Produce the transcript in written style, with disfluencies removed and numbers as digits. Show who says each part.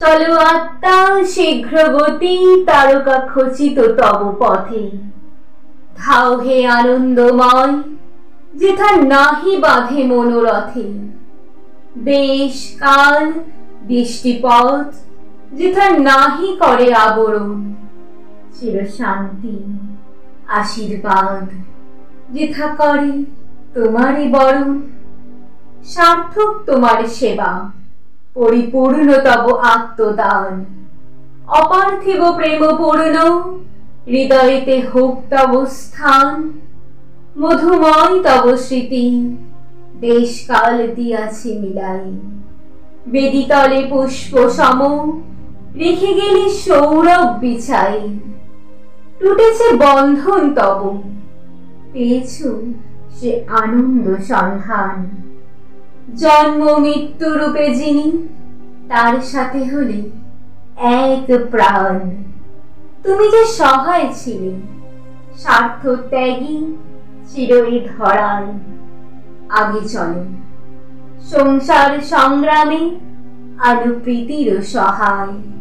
Speaker 1: চলো আত্মা শীঘ্রগতি তারকা খচিত তব পথে। ধাও হে আনন্দময় যেথা নাহি বাঁধে মনোরথে। দেশ কাল দৃষ্টিপথ যেথা নাহি করে আবরণ। চির শান্তি আশীর্বাদ যেথা করে তোমারই বরণ। সার্থক তোমার সেবা পরিপূর্ণ তব আত্মদান। অপার্থিব প্রেমপূর্ণ হৃদয়েতে হোক তব স্থান। মধুময় তব স্মৃতি দেশ কাল দিয়াছি মিলাই। বেদিতলে পুষ্প সম রেখে গেলি সৌরভ বিছাই। টুটেছে বন্ধন তব পেয়েছ সে আনন্দ সন্ধান। জন্ম মৃত্যু রূপে যিনি তার সাথে হলে এক প্রাণ। তুমি যে সহায় ছিলে স্বার্থ ত্যাগী চির এ ধরায়। আগে চলো সংসার সংগ্রামে আলো প্রীতির সহায়।